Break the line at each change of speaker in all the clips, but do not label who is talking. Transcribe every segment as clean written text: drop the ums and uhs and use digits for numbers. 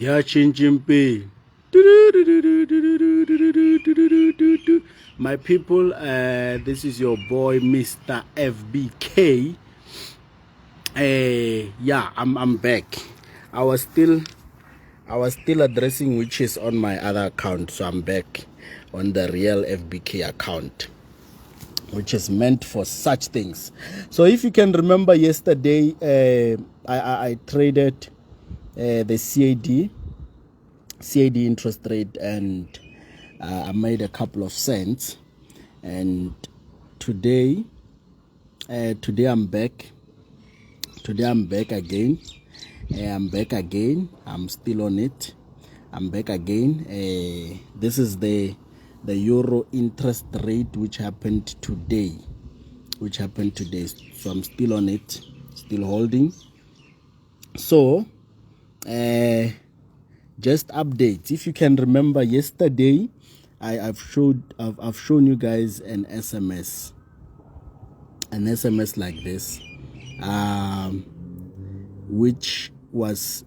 Yeah, changing pay. My people, this is your boy Mr. FBK. Yeah, I'm back. I was still addressing witches on my other account, so I'm back on the real FBK account, which is meant for such things. So if you can remember yesterday, I traded the CAD interest rate, and I made a couple of cents. And today I'm back. Today I'm back again. I'm still on it. I'm back again. This is the euro interest rate which happened today. So I'm still on it, still holding. So just updates. If you can remember yesterday, I've shown you guys an SMS like this, which was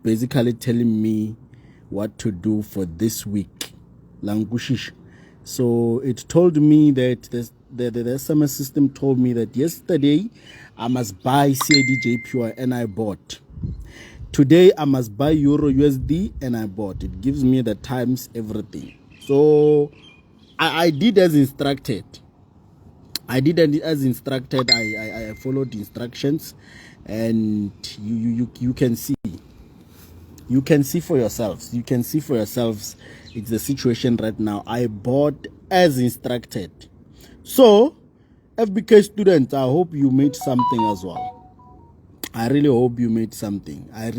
basically telling me what to do for this week. Langushish. So it told me that the SMS system told me that yesterday I must buy CAD and I bought. Today I must buy Euro USD and I bought. It gives me the times, everything. So I did as instructed. I followed the instructions, and you can see. You can see for yourselves. It's the situation right now. I bought as instructed. So, FBK students, I hope you made something as well. I really hope you made something. How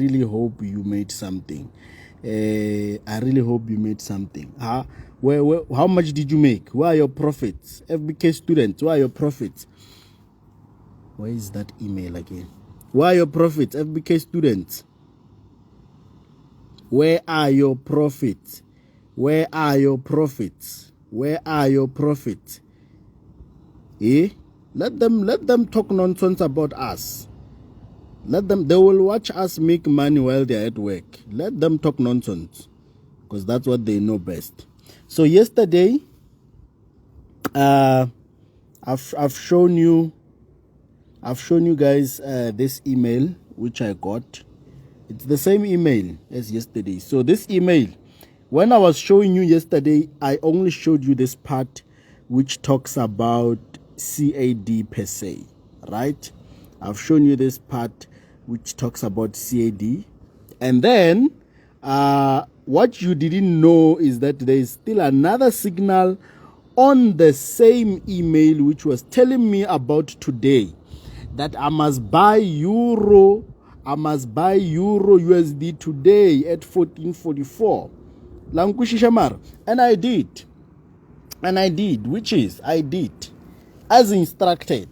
much did you make? Where are your profits? FBK students, where are your profits? Where is that email again? Where are your profits? FBK students, where are your profits? Let them talk nonsense about us. They will watch us make money while they're at work. Let them talk nonsense, because that's what they know best. So yesterday, I've shown you guys this email which I got. It's the same email as yesterday. So this email, when I was showing you yesterday, I only showed you this part which talks about CAD per se, right? I've shown you this part which talks about CAD. And then what you didn't know is that there is still another signal on the same email which was telling me about today, that I must buy Euro USD today at 14.44. Lankushishamar. And I did, which is I did as instructed.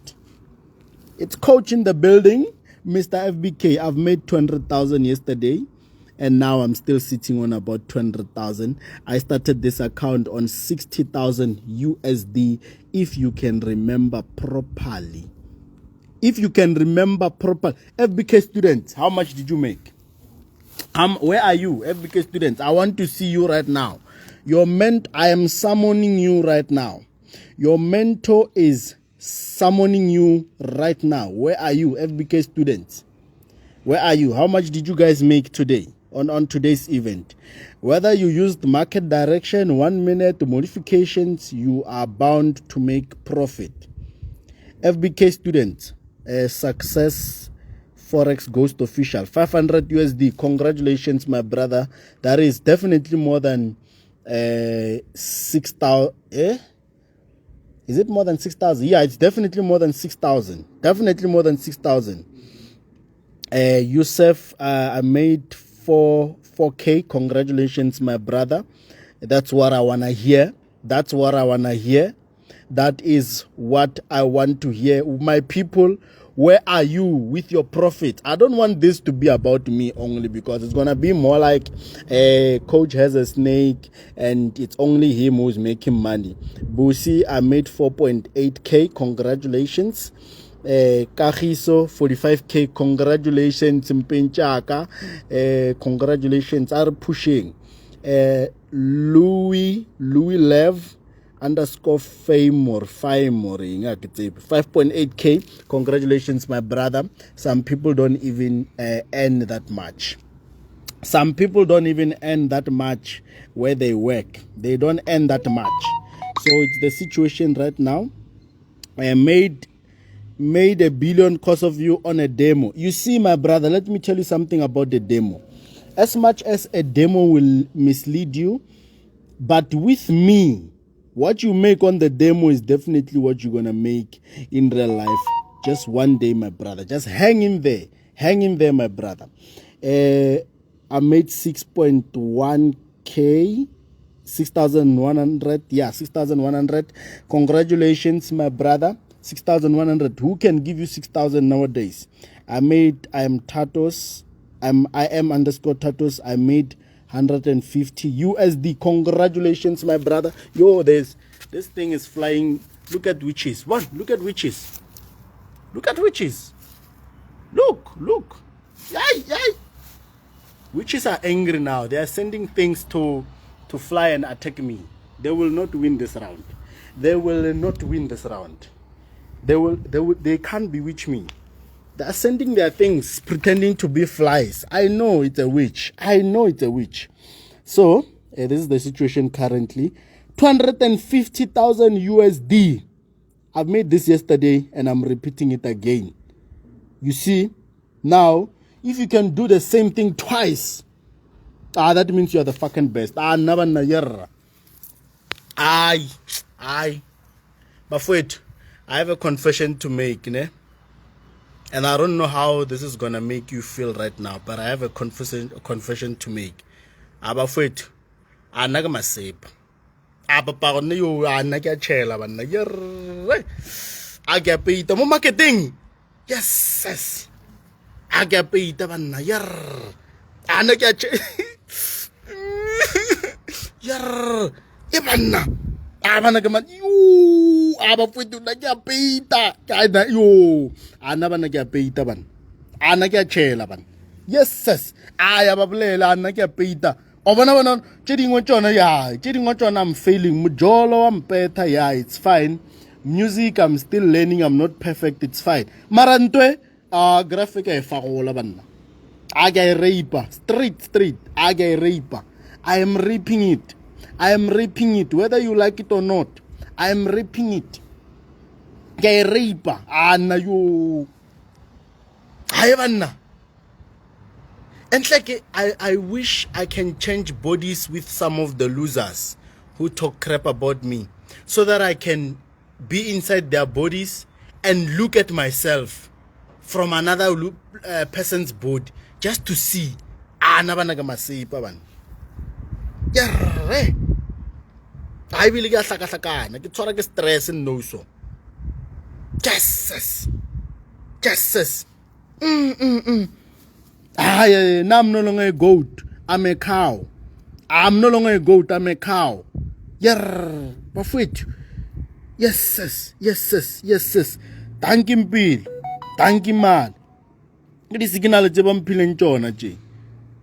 It's coach in the building, Mr. FBK. I've made 200,000 yesterday, and now I'm still sitting on about 200,000. I started this account on 60,000 USD, if you can remember properly. FBK students, how much did you make? Where are you, FBK students? I want to see you right now. I am summoning you right now. Your mentor is summoning you right now. Where are you, FBK students? Where are you? How much did you guys make today on today's event? Whether you used market direction, 1 minute modifications, you are bound to make profit. FBK students, success Forex Ghost official, 500 USD. Congratulations, my brother. That is definitely more than 6,000. Is it more than 6,000? Yeah, it's definitely more than 6,000. Yusuf, I made 4K. Congratulations, my brother. That's what I want to hear. That is what I want to hear. My people, where are you with your profit? I don't want this to be about me only, because it's going to be more like a coach has a snake and it's only him who's making money. Busi, I made 4.8K. Congratulations. Kagiso 45k, congratulations Mpenchaka, congratulations, are pushing. Louis Lev underscore fame or 5.8k, congratulations my brother. Some people don't even earn that much. Some people don't even earn that much where they work. They don't earn that much. So it's the situation right now. I made a billion because of you on a demo. You see, my brother, let me tell you something about the demo. As much as a demo will mislead you, but with me, what you make on the demo is definitely what you're gonna make in real life. Just one day, my brother. Just hang in there. Hang in there, my brother. I made 6.1k, 6,100. Yeah, 6,100. Congratulations, my brother. 6,100. Who can give you 6,000 nowadays? I am Tatos. I am underscore Tatos. I made 150 USD. Congratulations, my brother. Yo, this thing is flying. Look at witches. Look at witches. Look at witches. Look. Yay. Witches are angry now. They are sending things to fly and attack me. They will not win this round. They will not win this round. They can't bewitch me. They are sending their things pretending to be flies. I know it's a witch. So this is the situation currently. 250,000 USD. I've made this yesterday and I'm repeating it again. You see, now if you can do the same thing twice, that means you're the fucking best. Never na. But wait, I have a confession to make, ne? And I don't know how this is gonna make you feel right now, but I have a confession to make. Abafwet, anaga masep. Abapa ne yo anaga chela bana yer. Agape ita mo marketing. Yes. Agape ita bana yer. Anaga che. Yer. Ibana. Abana gaman yo. Abafwet na gapita. Kaida yo. Anaba na gapita ban. Anaga chela ban. Yes. Aya bablela anaga pita. Obana chiding chona ya. Chiding chona I'm failing. Mujolo I'm better. Yeah, it's fine. Music I'm still learning. I'm not perfect. It's fine. Marantwe graphic e fagola banna. Aga raper. Street. Aga raper. I am raping it. Whether you like it or not. I am raping it. Gay raper. Anna you. Ayabanna. And like I wish I can change bodies with some of the losers who talk crap about me, so that I can be inside their bodies and look at myself from another person's body just to see. Yeah, I really got sakasakana. Get sort of stress and no so. Yes. Now I'm no longer a goat. I'm a cow. I'm a cow. Yeah, but wait. Yes. Thank you, Bill. Thank you, man. It is signal jebam pilenchona ji.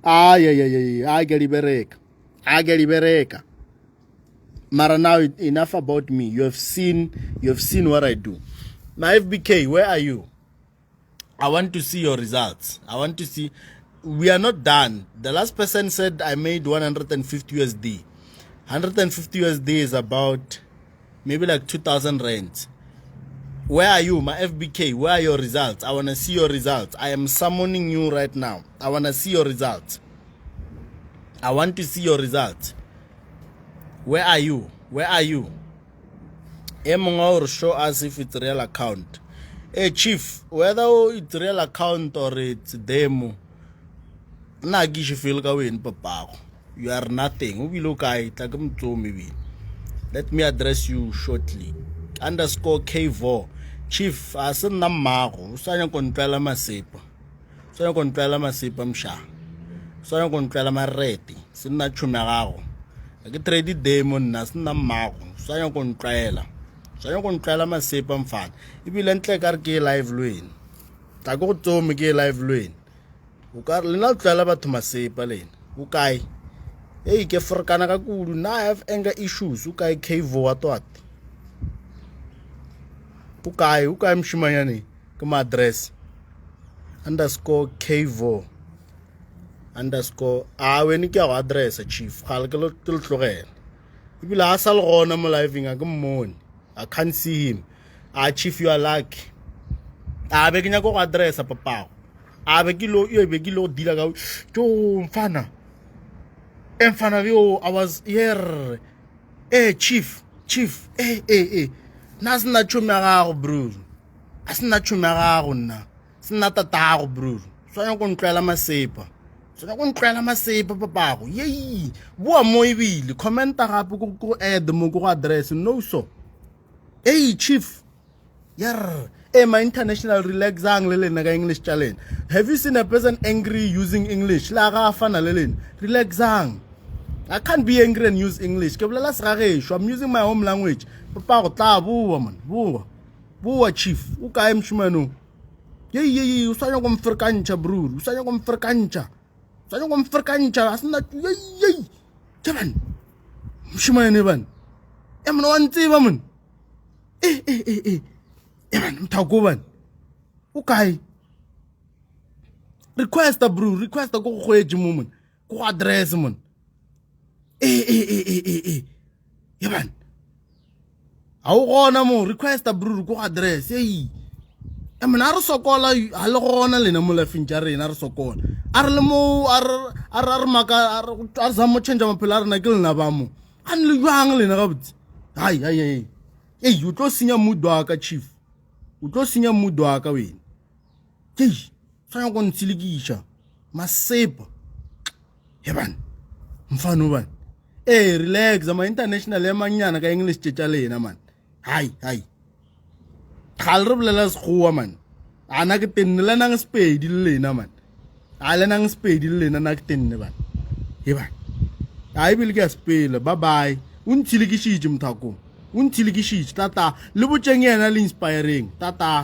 Yeah. I get it. Mara, now enough about me. You have seen what I do. Now FBK, where are you? I want to see your results. I want to see. We are not done. The last person said I made 150 USD. 150 USD is about maybe like 2,000 rands. Where are you, my FBK? Where are your results? I want to see your results. I am summoning you right now. I want to see your results. I want to see your results. Where are you? Emonga show us if it's a real account. Hey chief, whether it's real account or it's demo, you are nothing. Let me address you shortly. Underscore K4. Chief, asan namago. Sanya kontrala masipa. Sanya kontrala masipa msha. Sanya kontrala mareti. Sina chumerago. Agi trade demon na sina mago. Sanya kontrala. Saya go ntlela masepa mfana ibile ntle ka re ke live lwena tla go tsome ke live lwena o ka re lena tlela batho masepa lena o kae ke frikana ka kudu na I have anger issues o kae Kvo wa twat o kae mshimanyane ke ma address _Kvo _ weni ke go address chief ga le ke lo tlogela ibile a sa le gona mo living a ke mmone I can't see him. Chief, you are lucky. Be ke nyaka go address papa. Be ke lo dila ka jo mfana. Mfana yo I was here. Chief. Na sina tshuma gago bro. Asina tshuma gago nna. Sina tatago bro. Swana go ntlela masepa. Swana go ntlela masepa papa go. Yey. Bua mo ibile. Commenta gape go add mo go address no so. Chief. Yar. My international relaxang lelen naga English challenge. Have you seen a person angry using English? La ga fana lelen. Relaxang. I can't be angry and use English. I'm using my home language. Papa go tla bua man. Bua chief. O ka mshimano. Yey usanya go mfrkancha bro. Usanya go mfrkancha. Asina yey. Jaman. Mshimane ban. Emno wantsiba man. Man, mtakuban. Okay. Request bro, request go kweji moment. Go address man. Yaman. Awu gona mo request bro go address. Man ar sokola halo gona le na mo la finjare na ar sokola. Ar le mo ar maka ar zamo change mapelar na gil na ba mo. An le yang le na gabut. Hai. You tlo sinya mood wa ka chief. U tlo sinya mood wa ka wena. Saya go ntsilikisha. Masepa. Heban. Mfano ban. Relax ama international emanyana ka English tshetsha lena man. Hai. Khalre blela sekgowa man. Ana ke tenne le nang spedi le lena man. A le nang spedi le lena na ke tenne ban. Heban. Ai bile ke spela. Bye. Untsilikishije mthako. Until tata, le botjeng yena le inspiring tata.